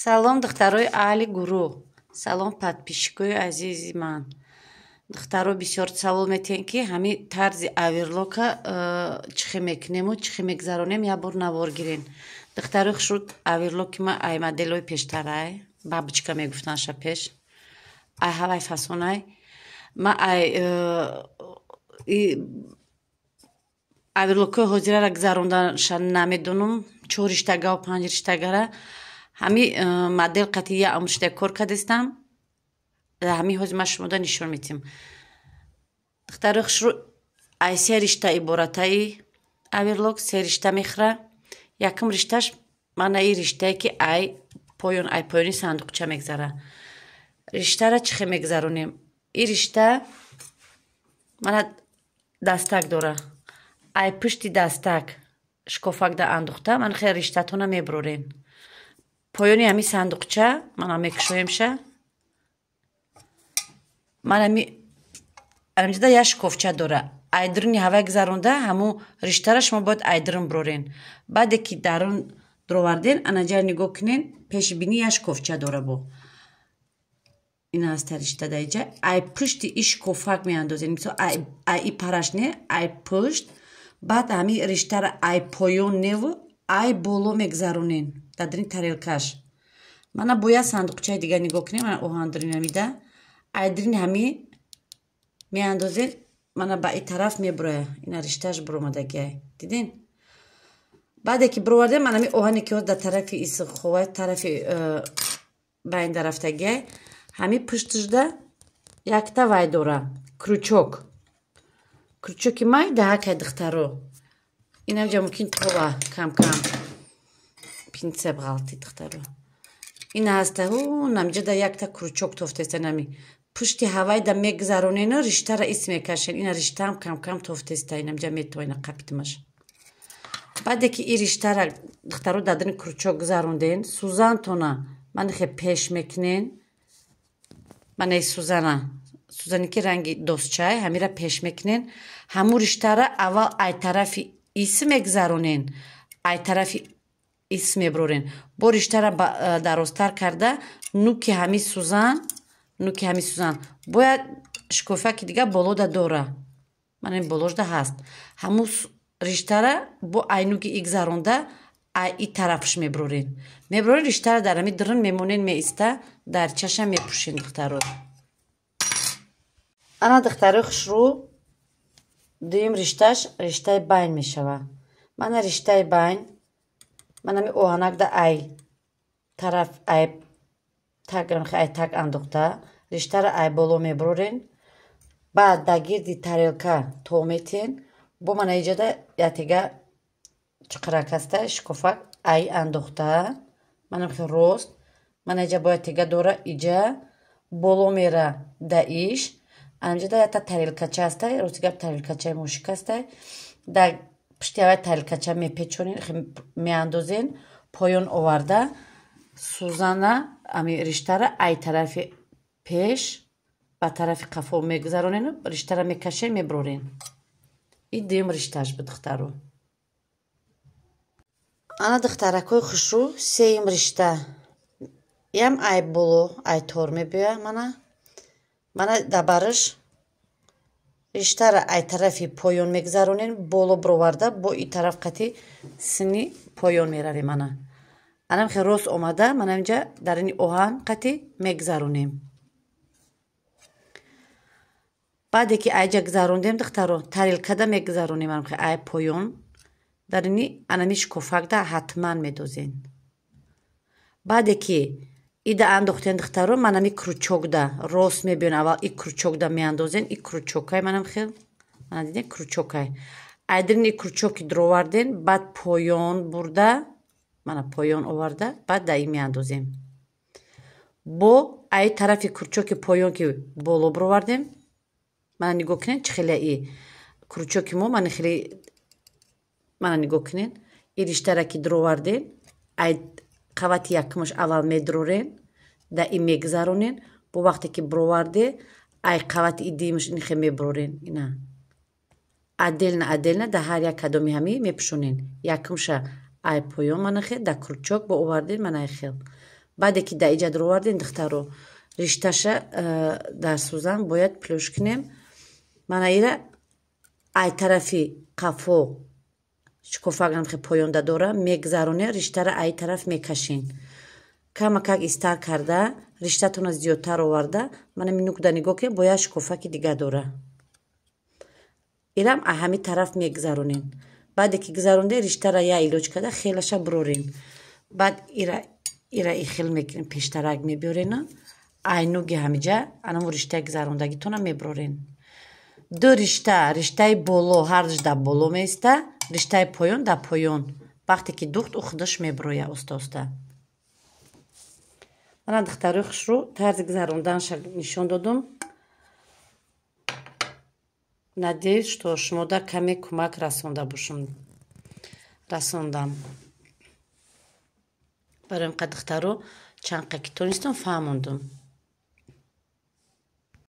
Салом, духтарои аҳли гурӯҳ. Салом, подписчикои азизи ман. Духтаро бисёр савол метиҳен, ки ҳамин тарзи аверлока чӣ хел мекунему, чӣ хел мегузаронем, як бор навор гирен. Духтарои хушруд, аверлоки ма ай моделои пештарай, бабочка мегуфтанша пеш. Ай ҳавай фасонай. Ма ай аверлокои ҳозирара гузаронданша намедонам. 4 риштагаву 5 риштагара. Ҳамин модел қати як омӯшта кор кардастам. Ҳамин ҳозир ма шумода нишон медиҳам. Духтарои хушруд, ай 3 ришта иборатаи аверлок, 3 ришта мехӯра. Якум ришташ мана ин риштае, ки ай поёни сандуқча мегузара. Риштара чӣ хел мегузаронем? Ин ришта мана дастак дора. Ай пушти дастак шкофакда андохта, мана хел риштатона мебурорен. Поёни ҳамин сандуқча мана мекушоемша. Мана амҷода як шкофча дора. Айдруни ҳавай гузаронда, ҳамун риштара шумо бояд айдрун бурорен. Баъде ки дарун дуроварден, анаҷа нигоҳ кунен, пеши бинӣ як шкофча дора бо. Ин аста ришта даиҷа. Ай пушти ин шкофак меандозен. Мисол ай и параш не, ай пушт. Баъд ҳамин риштара ай поён неву, ай боло мегузаронен. Дадрин тарелкаш. Мана бо як сандуқчаи дига нигоҳ кунем, мана оҳандринамида. Айдрини ҳамин меандозен, мана ба ин тараф мебурая. Ина ришташ буромадагиай. Дидин? Баъде ки буровардем, мана ҳамин оҳане ки дар тарафи исховай, тарафи байн дарафтагиай. Ҳамин пушташда якта вай дора. Крючок. Крючоки май даҳакай духтаро. Инамҷа мумкин това кам-кам. Пинсеп ғалти духтаро. Ин аста намҷада якта крючок тофтеста нами. Пушти ҳавай да мегузаронено, риштара ис мекашен. Ина риштаам кам-кам тофтеста. Инамҷа метавонӣ қапитмаш. Баъде ки ин риштара духтаро дадрин крючок гузаронден, сӯзантона мана хел пеш мекунен. Мана ин сӯзана. Сӯзани ки ранги досчай, ҳамира пеш мекунен. Ҳамун риштара аввал ай тарафи ис мегузаронен. Ай тарафи ис мебурорен. Бо риштара дарозтар карда, нуки ҳамин сӯзан бояд шкофаки дига болода дора. Мана ин болошда ҳаст. Ҳамун риштара бо ай нуки и гузаронда, ай и тарафш мебурорен. Мебурорен риштара дар ҳамин дурун мемонен меиста, дарчаша мепӯшен духтаро. Ана духтарои хушрӯ, дуюм ришташ риштаи байн мешава. Мана риштаи байн, мана ҳамин оҳанакда ай тараф ай так андохта, риштара ай боло мебурорен. Баъд дар гирди тарелка то метиҳен. Бо мана иҷода ятига чуқрак аста шкофак ай андохта. Манам хел рост. Мана иҷа бояд тига дора иҷа боло мера да иш. Амҷода ята тарелкача аста, ростига тарелкачаи мошик аста. Дар пушти ҳавай тарелкача мепечонен, меандозен, поён оварда, сӯзана ами риштара ай тарафи пеш ба тарафи қафо мегузаронену, риштара мекашен, мебурорен. Ин дуюм ришташ буд духтаро. Ана духтаракои хушрӯ, сеюм ришта. Ям ай боло, ай тор мебоя мана дабараш риштара ай тарафи поён мегузаронем, боло буроварда, бо ин тараф қати сини поён меравем мана. Анам хел рост омада, мана инҷа дар ини оҳан қати мегузаронем. Баъде ки айҷа гузарондем духтаро, тарелкада мегузаронем ай поён. Дар ини анами шкофакда ҳатман медозен. Баъде ки ида андохтен духтаро, манами крючокда рост мебиён. Аввал и крючокда меандозен. И крючокай манам хел. Мана диден крючокай. Айдрин и крючоки дуроварден, баъд поён бурда, мана поён оварда, баъд да и меандозем. Бо ай тарафи крючоки поён ки боло буровардем. Мана нигоҳ кунен чӣ хеле и крючоки мо мана хеле мана нигоҳ кунен. И риштара ки дуроварден, ай қавати якумаш аввал медурорен, да и мегузаронен. Бо вақте ки буроварде, ай қавати и дуюмаш ин хел мебурорен. Ина аделна да ҳар як кадоми ҳамин мепӯшонен. Якумша ай поён мана хел да крючок бо оварден мана хел. баъде ки да иҷа дуровардем духтаро ришташа дар сӯзан бояд плюш кунем. Мана ира ай тарафи қафо шикофа агар мехоҳед поёнда дора мегзаронед, риштара ай тараф мекашин. Камакак истар карда риштатона зиёдтар оварда мана минукда нигоҳ кунед, бояд шикофаки дига дора. Ирам ҳами тараф мегзаронен. баъде ки гузарондед риштара я илоҷ карда хелаша бурорен. баъд ира ихел мекунем, пештарак мебиёрена айнуги ҳамиҷа анамо риштаи гузарондагитона мебурорен. ду риштаи боло ҳардуш дар боло меиста, риштаи поён дар поён. вақте ки духт ӯ худаш мебурояд оста-оста. мана духтарои хушрӯ тарзи гузаронданашро нишон додум. надеюсь, что шумода каме кӯмак расондам. барои ин қадр духтаро чанд қаки тонистам фаҳмондум.